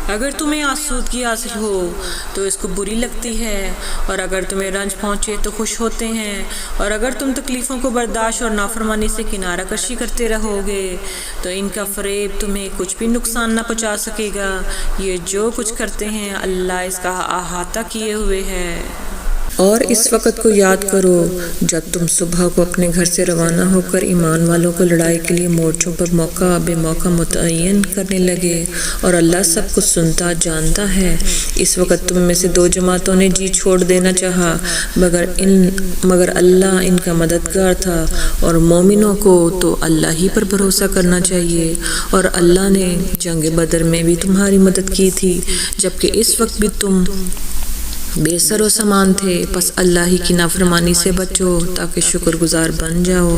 اگر تمہیں آسودگی حاصل ہو تو اس کو بری لگتی ہے، اور اگر تمہیں رنج پہنچے تو خوش ہوتے ہیں، اور اگر تم تکلیفوں کو برداشت اور نافرمانی سے کنارہ کشی کرتے رہو گے تو ان کا فریب تمہیں کچھ بھی نقصان نہ پہنچا سکے گا۔ یہ جو کچھ کرتے ہیں اللہ اس کا احاطہ کیے ہوئے ہے۔ اور اس وقت کو یاد کرو جب تم صبح کو اپنے گھر سے روانہ ہو کر ایمان والوں کو لڑائی کے لیے مورچوں پر موقع بے موقع متعین کرنے لگے، اور اللہ سب کچھ سنتا جانتا ہے۔ اس وقت تم میں سے دو جماعتوں نے جی چھوڑ دینا چاہا، مگر اللہ ان کا مددگار تھا، اور مومنوں کو تو اللہ ہی پر بھروسہ کرنا چاہیے۔ اور اللہ نے جنگ بدر میں بھی تمہاری مدد کی تھی، جبکہ اس وقت بھی تم بے سر و سامان تھے، پس اللہ ہی کی نافرمانی سے بچو تاکہ شکر گزار بن جاؤ۔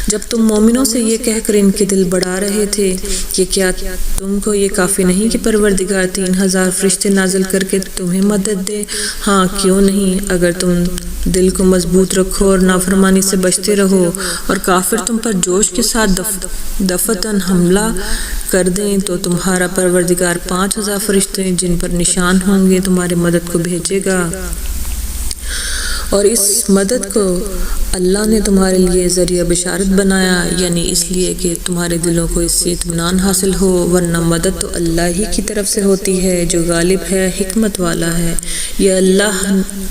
جب تم مومنوں سے یہ کہہ کر ان کے دل بڑھا رہے تھے کہ کیا تم کو یہ کافی نہیں کہ پروردگار 3000 فرشتے نازل کر کے تمہیں مدد دے؟ ہاں کیوں نہیں، اگر تم دل کو مضبوط رکھو اور نافرمانی سے بچتے رہو، اور کافر تم پر جوش کے ساتھ دفتن حملہ کر دیں تو تمہارا پروردگار 5000 فرشتے جن پر نشان ہوں گے تمہاری مدد کو بھیجے گا۔ اور اس مدد کو اللہ نے تمہارے لیے ذریعہ بشارت بنایا، یعنی اس لیے کہ تمہارے دلوں کو اس سے اطمینان حاصل ہو، ورنہ مدد تو اللہ ہی کی طرف سے ہوتی ہے جو غالب ہے، حکمت والا ہے۔ یہ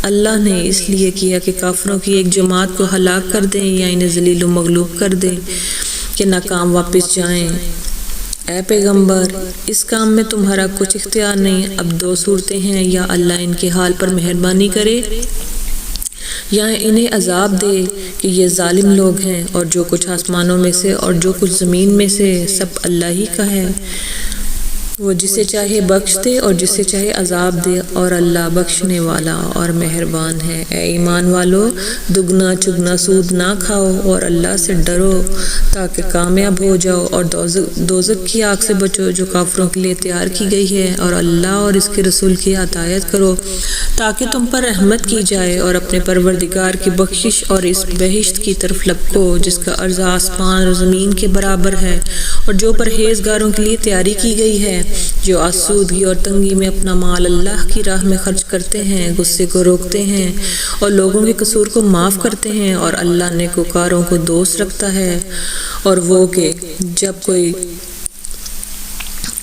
اللہ نے اس لیے کیا کہ کافروں کی ایک جماعت کو ہلاک کر دیں یا انہیں ذلیل و مغلوب کر دیں کہ ناکام واپس جائیں۔ اے پیغمبر، اس کام میں تمہارا کچھ اختیار نہیں۔ اب دو صورتیں ہیں، یا اللہ ان کے حال پر مہربانی کرے یا انہیں عذاب دے کہ یہ ظالم لوگ ہیں، اور جو کچھ آسمانوں میں سے اور جو کچھ زمین میں سے سب اللہ ہی کا ہے، وہ جسے چاہے بخش دے اور جسے چاہے عذاب دے، اور اللہ بخشنے والا اور مہربان ہے۔ اے ایمان والو، دگنا چگنا سود نہ کھاؤ اور اللہ سے ڈرو تاکہ کامیاب ہو جاؤ، اور دوزخ کی آگ سے بچو جو کافروں کے لیے تیار کی گئی ہے، اور اللہ اور اس کے رسول کی اطاعت کرو تاکہ تم پر رحمت کی جائے، اور اپنے پروردگار کی بخشش اور اس بہشت کی طرف لپکو جس کا عرض آسمان اور زمین کے برابر ہے، اور جو پرہیزگاروں کے لیے تیاری کی گئی ہے، جو آسودگی اور تنگی میں اپنا مال اللہ کی راہ میں خرچ کرتے ہیں، غصے کو روکتے ہیں اور لوگوں کے قصور کو معاف کرتے ہیں، اور اللہ نیکوکاروں کو دوست رکھتا ہے۔ اور وہ کہ جب کوئی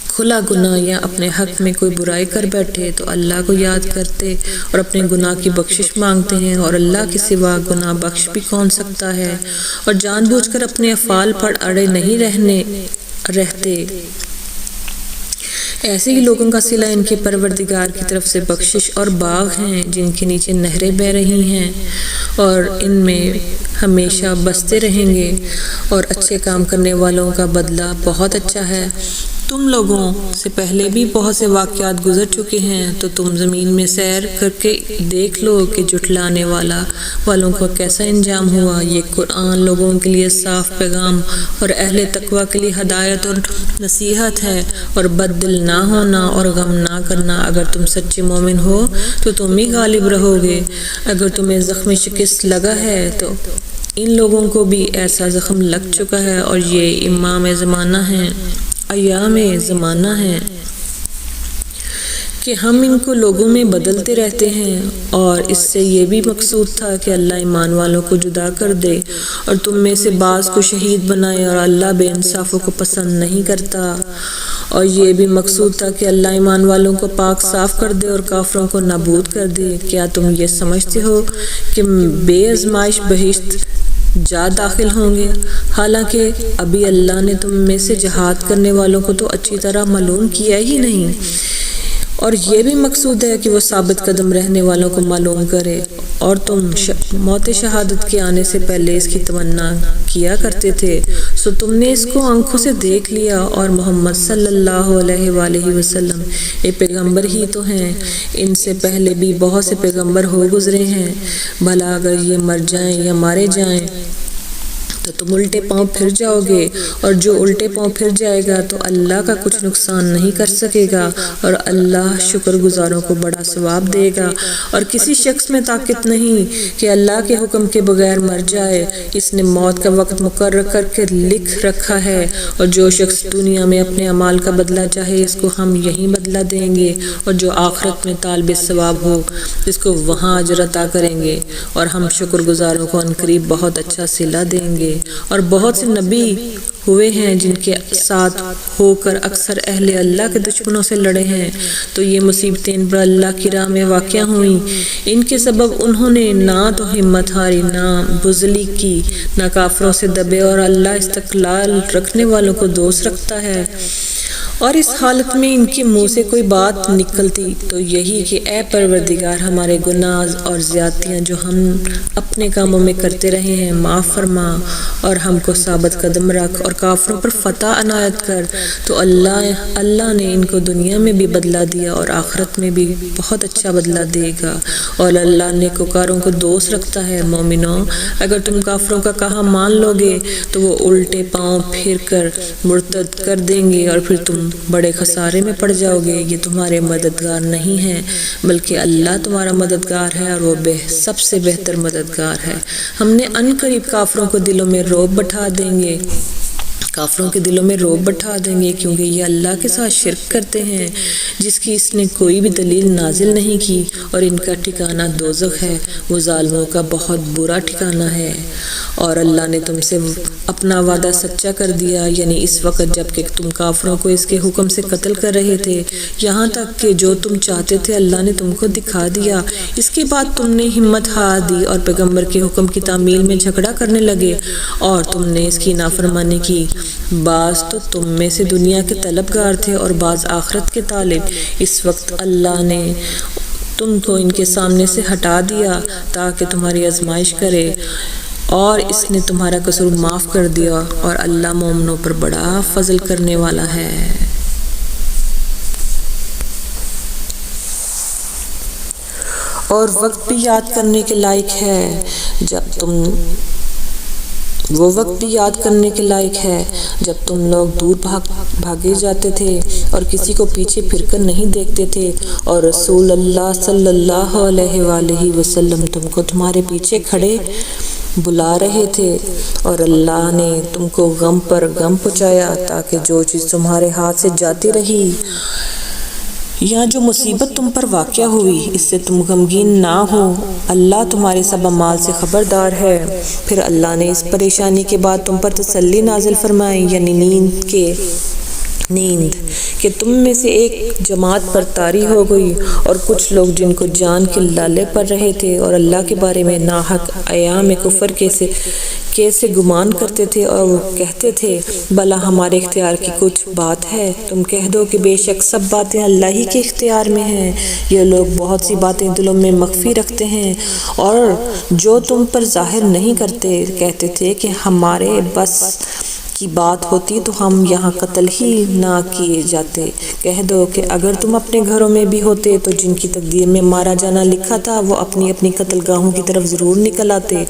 کھلا گناہ یا اپنے حق میں کوئی برائی کر بیٹھے تو اللہ کو یاد کرتے اور اپنے گناہ کی بخشش مانگتے ہیں، اور اللہ کے سوا گناہ بخش بھی کون سکتا ہے، اور جان بوجھ کر اپنے افعال پر اڑے نہیں رہتے۔ ایسے ہی لوگوں کا صلہ ان کے پروردگار کی طرف سے بخشش اور باغ ہیں جن کے نیچے نہریں بہہ رہی ہیں، اور ان میں ہمیشہ بستے رہیں گے، اور اچھے کام کرنے والوں کا بدلہ بہت اچھا ہے۔ تم لوگوں سے پہلے بھی بہت سے واقعات گزر چکے ہیں، تو تم زمین میں سیر کر کے دیکھ لو کہ جھٹلانے والوں کا کیسا انجام ہوا۔ یہ قرآن لوگوں کے لیے صاف پیغام اور اہل تقوی کے لیے ہدایت اور نصیحت ہے، اور بد دل نہ ہونا اور غم نہ کرنا۔ اگر تم سچے مومن ہو تو تم ہی غالب رہو گے۔ اگر تمہیں زخم شکست لگا ہے تو ان لوگوں کو بھی ایسا زخم لگ چکا ہے، اور یہ ایام زمانہ ہے کہ ہم ان کو لوگوں میں بدلتے رہتے ہیں، اور اس سے یہ بھی مقصود تھا کہ اللہ ایمان والوں کو جدا کر دے اور تم میں سے بعض کو شہید بنائے، اور اللہ بے انصافوں کو پسند نہیں کرتا۔ اور یہ بھی مقصود تھا کہ اللہ ایمان والوں کو پاک صاف کر دے اور کافروں کو نابود کر دے۔ کیا تم یہ سمجھتے ہو کہ بے آزمائش بہشت جا داخل ہوں گے، حالانکہ ابھی اللہ نے تم میں سے جہاد کرنے والوں کو تو اچھی طرح معلوم کیا ہی نہیں، اور یہ بھی مقصود ہے کہ وہ ثابت قدم رہنے والوں کو معلوم کرے۔ اور تم موت شہادت کے آنے سے پہلے اس کی تمنا کیا کرتے تھے، سو تم نے اس کو آنکھوں سے دیکھ لیا، اور محمد صلی اللہ علیہ وآلہ وسلم ایک پیغمبر ہی تو ہیں، ان سے پہلے بھی بہت سے پیغمبر ہو گزرے ہیں۔ بھلا اگر یہ مر جائیں یا مارے جائیں تو تم الٹے پاؤں پھر جاؤ گے، اور جو الٹے پاؤں پھر جائے گا تو اللہ کا کچھ نقصان نہیں کر سکے گا، اور اللہ شکر گزاروں کو بڑا ثواب دے گا۔ اور کسی شخص میں طاقت نہیں کہ اللہ کے حکم کے بغیر مر جائے، اس نے موت کا وقت مقرر کر کے لکھ رکھا ہے، اور جو شخص دنیا میں اپنے اعمال کا بدلہ چاہے اس کو ہم یہیں بدلہ دیں گے، اور جو آخرت میں طالب ثواب ہو اس کو وہاں اجر عطا کریں گے، اور ہم شکر گزاروں کو عنقریب بہت اچھا صلہ دیں گے۔ اور بہت سے نبی ہوئے ہیں جن کے ساتھ ہو کر اکثر اہل اللہ کے دشمنوں سے لڑے ہیں، تو یہ مصیبتیں ان پر اللہ کی راہ میں واقع ہوئیں۔ ان کے سبب انہوں نے نہ تو ہمت ہاری، نہ بزدلی کی، نہ کافروں سے دبے، اور اللہ استقلال رکھنے والوں کو دوست رکھتا ہے۔ اور اس حالت میں ان کے منہ سے کوئی بات نکلتی تو یہی کہ اے پروردگار، ہمارے گناہ اور زیادتیاں جو ہم اپنے کاموں میں کرتے رہے ہیں معاف فرما، اور ہم کو ثابت قدم رکھ، اور کافروں پر فتح عنایت کر۔ تو اللہ نے ان کو دنیا میں بھی بدلہ دیا اور آخرت میں بھی بہت اچھا بدلہ دے گا، اور اللہ نیکوکاروں کو دوست رکھتا ہے۔ مومنوں، اگر تم کافروں کا کہا مان لو گے تو وہ الٹے پاؤں پھر کر مرتد کر دیں گے، اور پھر تم بڑے خسارے میں پڑ جاؤ گے۔ یہ تمہارے مددگار نہیں ہیں بلکہ اللہ تمہارا مددگار ہے، اور وہ سب سے بہتر مددگار ہے۔ ہم نے عنقریب کافروں کو دلوں میں رعب بٹھا دیں گے، کافروں کے دلوں میں رعب بٹھا دیں گے، کیونکہ یہ اللہ کے ساتھ شرک کرتے ہیں جس کی اس نے کوئی بھی دلیل نازل نہیں کی، اور ان کا ٹھکانہ دوزخ ہے، وہ ظالموں کا بہت برا ٹھکانہ ہے۔ اور اللہ نے تم سے اپنا وعدہ سچا کر دیا، یعنی اس وقت جب کہ تم کافروں کو اس کے حکم سے قتل کر رہے تھے، یہاں تک کہ جو تم چاہتے تھے اللہ نے تم کو دکھا دیا۔ اس کے بعد تم نے ہمت ہار دی اور پیغمبر کے حکم کی تعمیل میں جھگڑا کرنے لگے، اور تم نے اس کی نافرمانی کی۔ بعض تو تم میں سے دنیا کے طلبگار تھے اور بعض آخرت کے طالب۔ اس وقت اللہ نے تم کو ان کے سامنے سے ہٹا دیا تاکہ تمہاری آزمائش کرے، اور اس نے تمہارا قصور معاف کر دیا، اور اللہ مومنوں پر بڑا فضل کرنے والا ہے۔ اور وقت بھی یاد کرنے کے لائق ہے جب تم لوگ دور بھاگے جاتے تھے اور کسی کو پیچھے پھر کر نہیں دیکھتے تھے، اور رسول اللہ صلی اللہ علیہ وآلہ وسلم تم کو تمہارے پیچھے کھڑے بلا رہے تھے، اور اللہ نے تم کو غم پر غم پہنچایا تاکہ جو چیز تمہارے ہاتھ سے جاتی رہی یا جو مصیبت تم پر واقع ہوئی اس سے تم غمگین نہ ہو۔ اللہ تمہارے سب اعمال سے خبردار ہے۔ پھر اللہ نے اس پریشانی کے بعد تم پر تسلی نازل فرمائی، یعنی نیند کہ تم میں سے ایک جماعت پر طاری ہو گئی، اور کچھ لوگ جن کو جان کے لالے پڑ رہے تھے اور اللہ کے بارے میں ناحق ایام کفر کیسے گمان کرتے تھے، اور وہ کہتے تھے بھلا ہمارے اختیار کی کچھ بات ہے؟ تم کہہ دو کہ بے شک سب باتیں اللہ ہی کے اختیار میں ہیں۔ یہ لوگ بہت سی باتیں دلوں میں مخفی رکھتے ہیں، اور جو تم پر ظاہر نہیں کرتے۔ کہتے تھے کہ ہمارے بس کی بات ہوتی تو ہم یہاں قتل ہی نہ کیے جاتے۔ کہہ دو کہ اگر تم اپنے گھروں میں بھی ہوتے تو جن کی تقدیر میں مارا جانا لکھا تھا وہ اپنی اپنی قتل گاہوں کی طرف ضرور نکل آتے۔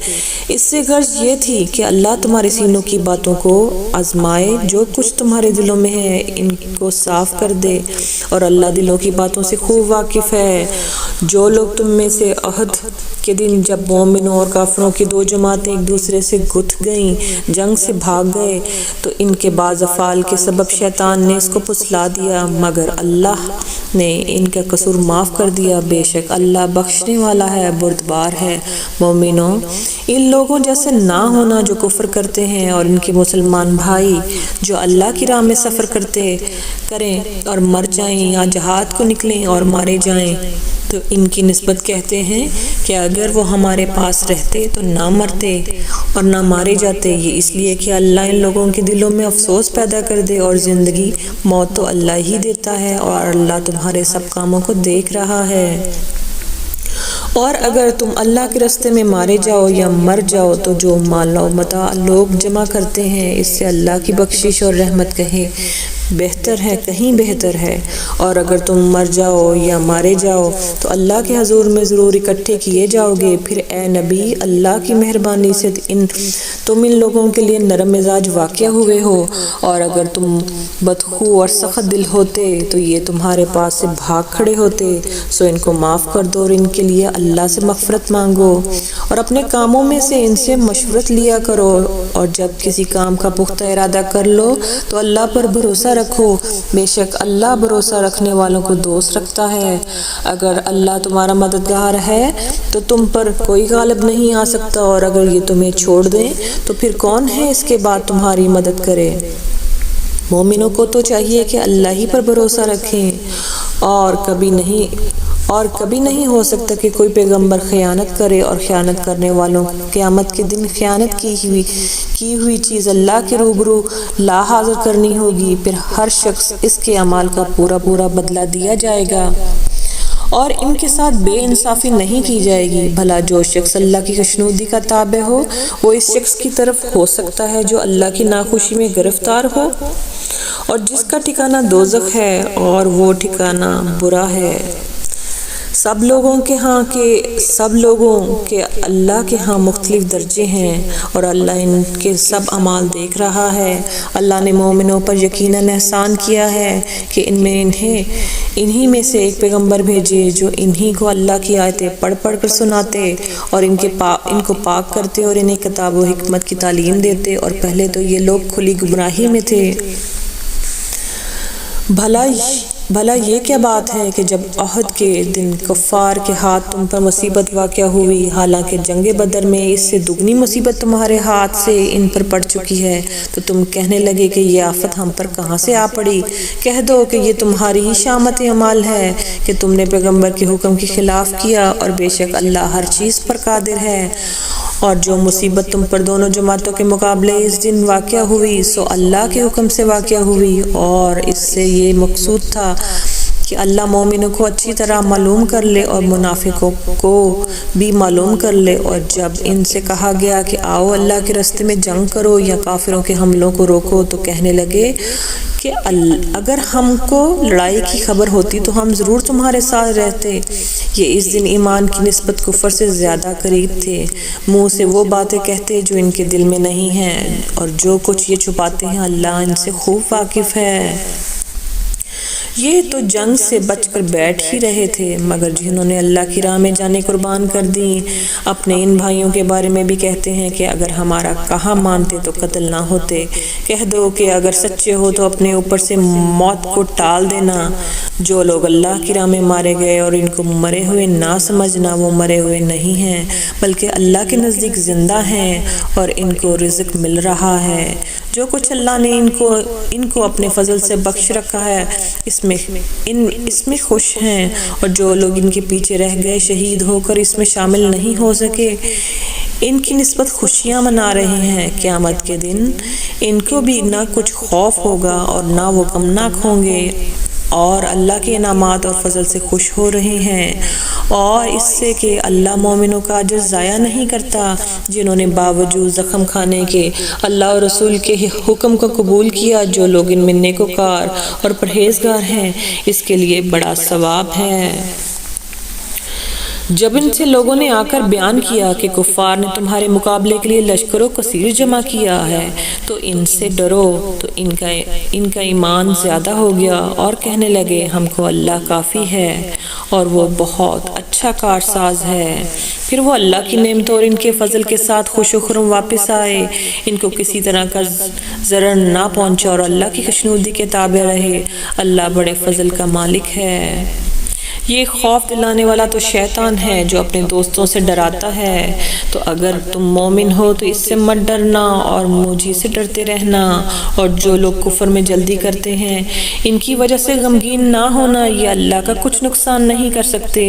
اس سے غرض یہ تھی کہ اللہ تمہارے سینوں کی باتوں کو آزمائے، جو کچھ تمہارے دلوں میں ہے ان کو صاف کر دے، اور اللہ دلوں کی باتوں سے خوب واقف ہے۔ جو لوگ تم میں سے عہد کے دن جب مومنوں اور کافروں کی دو جماعتیں ایک دوسرے سے گتھ گئیں، جنگ سے بھاگ گئے، تو ان کے بعض افعال کے سبب شیطان نے اس کو پھسلا دیا، مگر اللہ نے ان کا قصور معاف کر دیا۔ بے شک اللہ بخشنے والا ہے، بردبار ہے۔ مومنوں، ان لوگوں جیسے نہ ہونا جو کفر کرتے ہیں، اور ان کے مسلمان بھائی جو اللہ کی راہ میں سفر کریں اور مر جائیں، یا جہاد کو نکلیں اور مارے جائیں، تو ان کی نسبت کہتے ہیں کہ اگر وہ ہمارے پاس رہتے تو نہ مرتے اور نہ مارے جاتے۔ یہ اس لیے کہ اللہ ان لوگوں کے دلوں میں افسوس پیدا کر دے، اور زندگی موت تو اللہ ہی دیتا ہے، اور اللہ تمہارے سب کاموں کو دیکھ رہا ہے۔ اور اگر تم اللہ کے راستے میں مارے جاؤ یا مر جاؤ تو جو مال و متاع لوگ جمع کرتے ہیں اس سے اللہ کی بخشش اور رحمت بہتر ہے، کہیں بہتر ہے۔ اور اگر تم مر جاؤ یا مارے جاؤ تو اللہ کے حضور میں ضرور اکٹھے کیے جاؤ گے۔ پھر اے نبی، اللہ کی مہربانی سے تم ان لوگوں کے لیے نرم مزاج واقع ہوئے ہو، اور اگر تم بدخو اور سخت دل ہوتے تو یہ تمہارے پاس سے بھاگ کھڑے ہوتے۔ سو ان کو معاف کر دو اور ان کے لیے اللہ سے مغفرت مانگو، اور اپنے کاموں میں سے ان سے مشورت لیا کرو، اور جب کسی کام کا پختہ ارادہ کر لو تو اللہ پر بھروسہ رکھو، بے شک اللہ بھروسہ رکھنے والوں کو دوست رکھتا ہے۔ اگر اللہ تمہارا مددگار ہے تو تم پر کوئی غالب نہیں آ سکتا، اور اگر یہ تمہیں چھوڑ دیں تو پھر کون ہے اس کے بعد تمہاری مدد کرے؟ مومنوں کو تو چاہیے کہ اللہ ہی پر بھروسہ رکھیں، اور کبھی نہیں ہو سکتا کہ کوئی پیغمبر خیانت کرے، اور خیانت کرنے والوں قیامت کے دن خیانت کی ہوئی چیز اللہ کے روبرو لا حاضر کرنی ہوگی۔ پھر ہر شخص اس کے اعمال کا پورا بدلہ دیا جائے گا، اور ان کے ساتھ بے انصافی نہیں کی جائے گی۔ بھلا جو شخص اللہ کی خوشنودی کا تابع ہو وہ اس شخص کی طرف ہو سکتا ہے جو اللہ کی ناخوشی میں گرفتار ہو، اور جس کا ٹھکانہ دوزخ ہے اور وہ ٹھکانہ برا ہے۔ سب لوگوں کے اللہ کے ہاں مختلف درجے ہیں، اور اللہ ان کے سب اعمال دیکھ رہا ہے۔ اللہ نے مومنوں پر یقیناً احسان کیا ہے کہ انہی میں سے ایک پیغمبر بھیجے جو انہی کو اللہ کی آیتیں پڑھ کر سناتے، اور ان کو پاک کرتے، اور انہیں کتاب و حکمت کی تعلیم دیتے، اور پہلے تو یہ لوگ کھلی گمراہی میں تھے۔ بھلا یہ کیا بات ہے کہ جب احد کے دن کفار کے ہاتھ تم پر مصیبت واقع ہوئی، حالانکہ جنگ بدر میں اس سے دگنی مصیبت تمہارے ہاتھ سے ان پر پڑ چکی ہے، تو تم کہنے لگے کہ یہ آفت ہم پر کہاں سے آ پڑی؟ کہہ دو کہ یہ تمہاری ہی شامت عمل ہے کہ تم نے پیغمبر کے حکم کے خلاف کیا، اور بے شک اللہ ہر چیز پر قادر ہے۔ اور جو مصیبت تم پر دونوں جماعتوں کے مقابلے اس دن واقع ہوئی سو اللہ کے حکم سے واقع ہوئی، اور اس سے یہ مقصود تھا کہ اللہ مومنوں کو اچھی طرح معلوم کر لے اور منافقوں کو بھی معلوم کر لے۔ اور جب ان سے کہا گیا کہ آؤ اللہ کے راستے میں جنگ کرو یا کافروں کے حملوں کو روکو، تو کہنے لگے کہ اگر ہم کو لڑائی کی خبر ہوتی تو ہم ضرور تمہارے ساتھ رہتے۔ یہ اس دن ایمان کی نسبت کفر سے زیادہ قریب تھے، منہ سے وہ باتیں کہتے جو ان کے دل میں نہیں ہیں، اور جو کچھ یہ چھپاتے ہیں اللہ ان سے خوب واقف ہے۔ یہ تو جنگ سے بچ کر بیٹھ ہی رہے تھے، مگر جنہوں نے اللہ کی راہ میں جانیں قربان کر دیں، اپنے ان بھائیوں کے بارے میں بھی کہتے ہیں کہ اگر ہمارا کہا مانتے تو قتل نہ ہوتے۔ کہہ دو کہ اگر سچے ہو تو اپنے اوپر سے موت کو ٹال دینا۔ جو لوگ اللہ کی راہ میں مارے گئے اور ان کو مرے ہوئے نہ سمجھنا، وہ مرے ہوئے نہیں ہیں بلکہ اللہ کے نزدیک زندہ ہیں، اور ان کو رزق مل رہا ہے۔ جو کچھ اللہ نے ان کو اپنے فضل سے بخش رکھا ہے اس میں خوش ہیں، اور جو لوگ ان کے پیچھے رہ گئے شہید ہو کر اس میں شامل نہیں ہو سکے، ان کی نسبت خوشیاں منا رہے ہیں۔ قیامت کے دن ان کو بھی نہ کچھ خوف ہوگا اور نہ وہ غمناک ہوں گے، اور اللہ کے انعامات اور فضل سے خوش ہو رہے ہیں، اور اس سے کہ اللہ مومنوں کا اجر ضائع نہیں کرتا۔ جنہوں نے باوجود زخم کھانے کے اللہ اور رسول کے حکم کو قبول کیا، جو لوگ ان میں نیکوکار اور پرہیزگار ہیں، اس کے لیے بڑا ثواب ہے۔ جب ان سے لوگوں نے آ کر بیان کیا کہ کفار نے تمہارے مقابلے کے لیے لشکر و کثیر جمع کیا ہے تو ان سے ڈرو، تو ان کا ایمان زیادہ ہو گیا، اور کہنے لگے ہم کو اللہ کافی ہے اور وہ بہت اچھا کارساز ہے۔ پھر وہ اللہ کی نعمتوں اور ان کے فضل کے ساتھ خوش و خرم واپس آئے، ان کو کسی طرح کا ضرر نہ پہنچا، اور اللہ کی خوشنودی کے تابع رہے۔ اللہ بڑے فضل کا مالک ہے۔ یہ خوف دلانے والا تو شیطان ہے جو اپنے دوستوں سے ڈراتا ہے، تو اگر تم مومن ہو تو اس سے مت ڈرنا اور مجھے سے ڈرتے رہنا۔ اور جو لوگ کفر میں جلدی کرتے ہیں ان کی وجہ سے غمگین نہ ہونا، یہ اللہ کا کچھ نقصان نہیں کر سکتے۔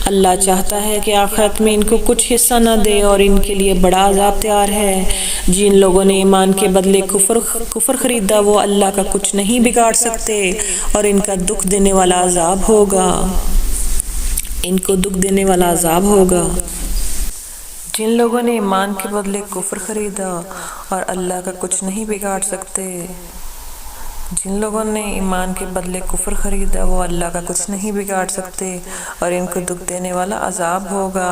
اللہ چاہتا ہے کہ آخرت میں ان کو کچھ حصہ نہ دے، اور ان کے لیے بڑا عذاب تیار ہے۔ جن لوگوں نے ایمان کے بدلے کفر خریدا وہ اللہ کا کچھ نہیں بگاڑ سکتے، اور ان کا دکھ دینے والا عذاب ہوگا۔ جن لوگوں نے ایمان کے بدلے کفر خریدا اور اللہ کا کچھ نہیں بگاڑ سکتے، جن لوگوں نے ایمان کے بدلے کفر خریدا وہ اللہ کا کچھ نہیں بگاڑ سکتے اور ان کو دکھ دینے والا عذاب ہوگا۔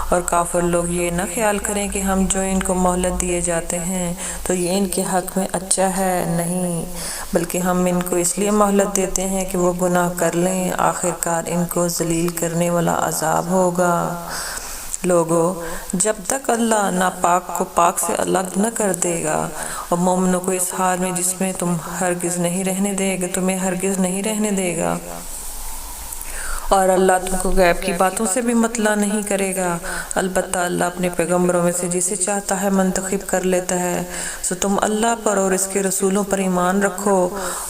اور کافر لوگ یہ نہ خیال کریں کہ ہم جو ان کو مہلت دیے جاتے ہیں تو یہ ان کے حق میں اچھا ہے، نہیں، بلکہ ہم ان کو اس لیے مہلت دیتے ہیں کہ وہ گناہ کر لیں، آخرکار ان کو ذلیل کرنے والا عذاب ہوگا۔ لوگو، جب تک اللہ ناپاک کو پاک سے الگ نہ کر دے گا اور مومنوں کو اس حال میں جس میں تمہیں ہرگز نہیں رہنے دے گا اور اللہ تم کو غیب کی باتوں سے بھی مطلع نہیں کرے گا، البتہ اللہ اپنے پیغمبروں میں سے جسے چاہتا ہے منتخب کر لیتا ہے، سو تم اللہ پر اور اس کے رسولوں پر ایمان رکھو،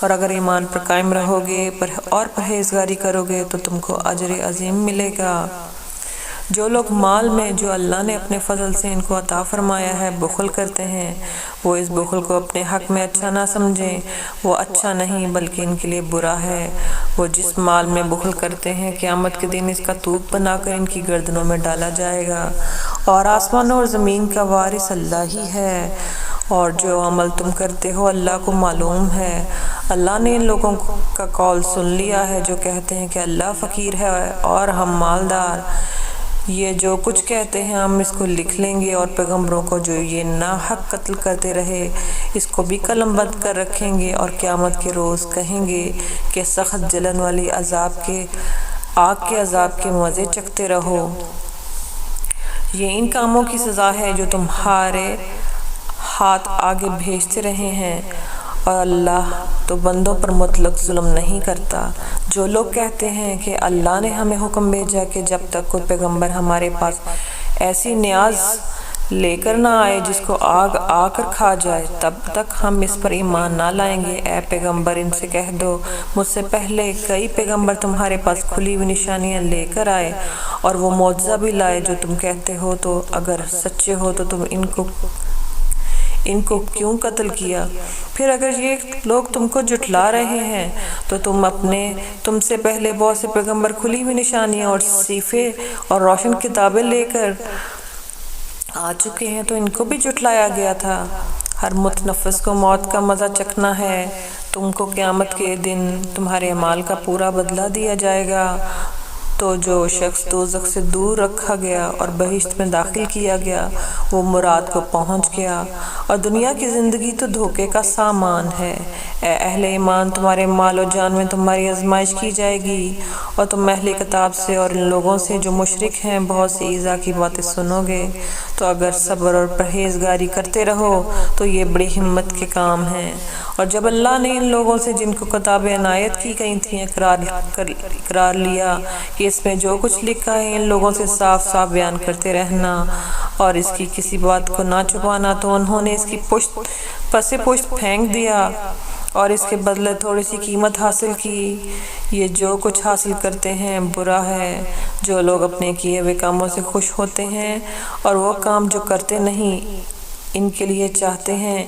اور اگر ایمان پر قائم رہو گے اور پرہیزگاری کرو گے تو تم کو اجر عظیم ملے گا۔ جو لوگ مال میں جو اللہ نے اپنے فضل سے ان کو عطا فرمایا ہے بخل کرتے ہیں، وہ اس بخل کو اپنے حق میں اچھا نہ سمجھیں، وہ اچھا نہیں بلکہ ان کے لیے برا ہے۔ وہ جس مال میں بخل کرتے ہیں قیامت کے دن اس کا توپ بنا کر ان کی گردنوں میں ڈالا جائے گا، اور آسمانوں اور زمین کا وارث اللہ ہی ہے، اور جو عمل تم کرتے ہو اللہ کو معلوم ہے۔ اللہ نے ان لوگوں کا قول سن لیا ہے جو کہتے ہیں کہ اللہ فقیر ہے اور ہم مالدار، یہ جو کچھ کہتے ہیں ہم اس کو لکھ لیں گے، اور پیغمبروں کو جو یہ ناحق قتل کرتے رہے اس کو بھی قلم بند کر رکھیں گے، اور قیامت کے روز کہیں گے کہ سخت جلن والی آگ کے عذاب کے مزے چکھتے رہو۔ یہ ان کاموں کی سزا ہے جو تمہارے ہاتھ آگے بھیجتے رہے ہیں، اور اللہ تو بندوں پر مطلق ظلم نہیں کرتا۔ جو لوگ کہتے ہیں کہ اللہ نے ہمیں حکم بھیجا کہ جب تک کوئی پیغمبر ہمارے پاس ایسی نیاز لے کر نہ آئے جس کو آگ آ کر کھا جائے تب تک ہم اس پر ایمان نہ لائیں گے، اے پیغمبر ان سے کہہ دو مجھ سے پہلے کئی پیغمبر تمہارے پاس کھلی ہوئی نشانیاں لے کر آئے اور وہ معجزہ بھی لائے جو تم کہتے ہو، تو اگر سچے ہو تو تم ان کو کیوں قتل کیا؟ پھر اگر یہ لوگ تم کو جھٹلا رہے ہیں تو تم سے پہلے بہت سے پیغمبر کھلی ہوئی نشانیاں اور صحیفے اور روشن کتابیں لے کر آ چکے ہیں، تو ان کو بھی جھٹلایا گیا تھا۔ ہر متنفس کو موت کا مزہ چکھنا ہے، تم کو قیامت کے دن تمہارے اعمال کا پورا بدلہ دیا جائے گا۔ تو جو شخص دوزخ سے دور رکھا گیا اور بہشت میں داخل کیا گیا وہ مراد کو پہنچ گیا، اور دنیا کی زندگی تو دھوکے کا سامان ہے۔ اے اہل ایمان، تمہارے مال و جان میں تمہاری آزمائش کی جائے گی، اور تم اہل کتاب سے اور ان لوگوں سے جو مشرک ہیں بہت سی ایذا کی باتیں سنو گے، تو اگر صبر اور پرہیزگاری کرتے رہو تو یہ بڑی ہمت کے کام ہیں۔ اور جب اللہ نے ان لوگوں سے جن کو کتابیں عنایت کی گئی تھیں اقرار لیا کہ اس میں جو کچھ لکھا ہے ان لوگوں سے صاف صاف بیان کرتے رہنا اور اس کی کسی بات کو نہ چھپانا، تو انہوں نے اس کی پس پشت پھینک دیا اور اس کے بدلے تھوڑی سی قیمت حاصل کی۔ یہ جو کچھ حاصل کرتے ہیں برا ہے۔ جو لوگ اپنے کیے ہوئے کاموں سے خوش ہوتے ہیں اور وہ کام جو کرتے نہیں ان کے لیے چاہتے ہیں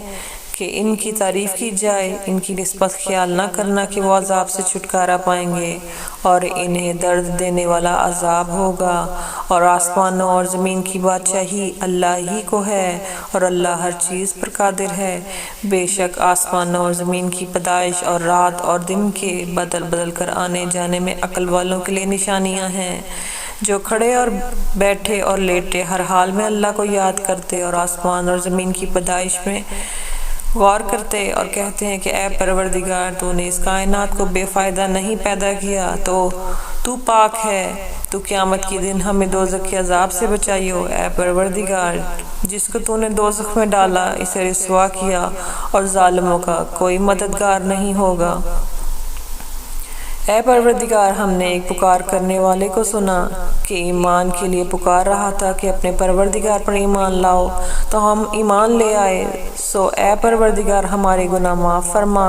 کہ ان کی تعریف کی جائے، ان کی نسبت خیال نہ کرنا کہ وہ عذاب سے چھٹکارا پائیں گے اور انہیں درد دینے والا عذاب ہوگا۔ اور آسمانوں اور زمین کی بادشاہی اللہ ہی کو ہے، اور اللہ ہر چیز پر قادر ہے۔ بے شک آسمانوں اور زمین کی پیدائش اور رات اور دن کے بدل کر آنے جانے میں عقل والوں کے لیے نشانیاں ہیں، جو کھڑے اور بیٹھے اور لیٹے ہر حال میں اللہ کو یاد کرتے اور آسمان اور زمین کی پیدائش میں غور کرتے اور کہتے ہیں کہ اے پروردگار، تو نے اس کائنات کو بے فائدہ نہیں پیدا کیا، تو پاک ہے، تو قیامت کے دن ہمیں دوزخ کے عذاب سے بچائیو۔ اے پروردگار، جس کو تو نے دوزخ میں ڈالا اسے رسوا کیا، اور ظالموں کا کوئی مددگار نہیں ہوگا۔ اے پروردگار، ہم نے ایک پکار کرنے والے کو سنا کہ ایمان کے لیے پکار رہا تھا کہ اپنے پروردگار پر ایمان لاؤ، تو ہم ایمان لے آئے، سو اے پروردگار ہمارے گناہ معاف فرما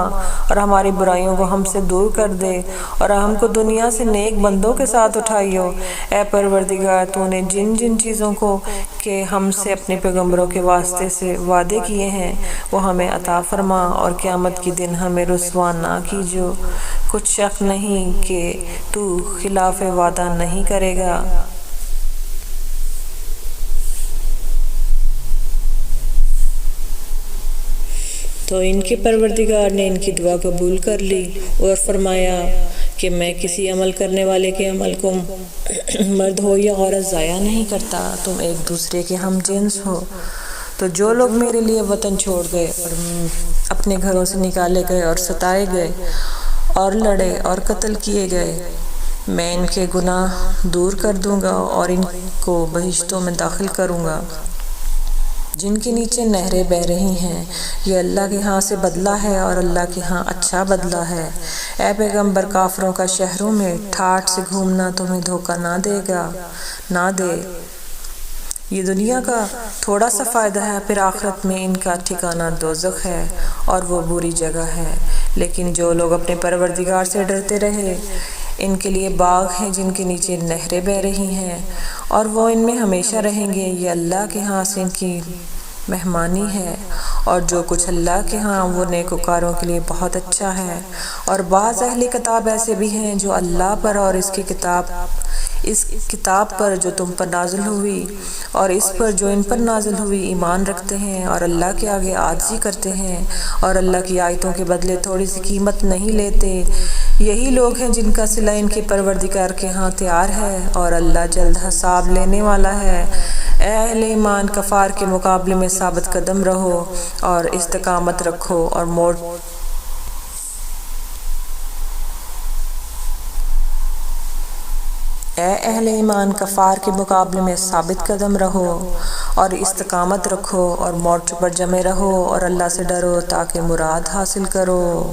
اور ہماری برائیوں کو ہم سے دور کر دے، اور ہم کو دنیا سے نیک بندوں کے ساتھ اٹھائیو۔ اے پروردگار، تو نے جن چیزوں کو کہ ہم سے اپنے پیغمبروں کے واسطے سے وعدے کیے ہیں وہ ہمیں عطا فرما، اور قیامت کے دن ہمیں رسوا نہ کیجو۔ کچھ شک نہیں کہ تو خلاف وعدہ نہیں کرے گا۔ تو ان کے پروردگار نے ان کی دعا قبول کر لی اور فرمایا کہ میں کسی عمل کرنے والے کے عمل کو مرد ہو یا عورت ضائع نہیں کرتا، تم ایک دوسرے کے ہم جنس ہو۔ تو جو لوگ میرے لیے وطن چھوڑ گئے اور اپنے گھروں سے نکالے گئے اور ستائے گئے اور لڑے اور قتل کیے گئے، میں ان کے گناہ دور کر دوں گا اور ان کو بہشتوں میں داخل کروں گا جن کے نیچے نہریں بہہ رہی ہیں۔ یہ اللہ کے ہاں سے بدلہ ہے اور اللہ کے ہاں اچھا بدلہ ہے۔ اے پیغمبر، کافروں کا شہروں میں ٹھاٹھ سے گھومنا تمہیں دھوکہ نہ دے۔ یہ دنیا کا تھوڑا سا فائدہ ہے، پھر آخرت میں ان کا ٹھکانہ دوزخ ہے اور وہ بری جگہ ہے۔ لیکن جو لوگ اپنے پروردگار سے ڈرتے رہے، ان کے لیے باغ ہیں جن کے نیچے نہریں بہہ رہی ہیں اور وہ ان میں ہمیشہ رہیں گے۔ یہ اللہ کے ہاں سے ان کی مہمانی ہے اور جو کچھ اللہ کے ہاں وہ نیکوکاروں کے لیے بہت اچھا ہے۔ اور بعض اہل کتاب ایسے بھی ہیں جو اللہ پر اور اس کتاب پر جو تم پر نازل ہوئی اور اس پر جو ان پر نازل ہوئی ایمان رکھتے ہیں اور اللہ کے آگے عاجزی کرتے ہیں اور اللہ کی آیتوں کے بدلے تھوڑی سی قیمت نہیں لیتے۔ یہی لوگ ہیں جن کا صلہ ان کے پروردگار کے ہاں تیار ہے اور اللہ جلد حساب لینے والا ہے۔ اے اہل ایمان، کفار کے مقابلے میں ثابت قدم رہو اور استقامت رکھو اور اے اہل ایمان، کفار کے مقابلے میں ثابت قدم رہو اور استقامت رکھو اور مورچوں پر جمے رہو اور اللہ سے ڈرو تاکہ مراد حاصل کرو۔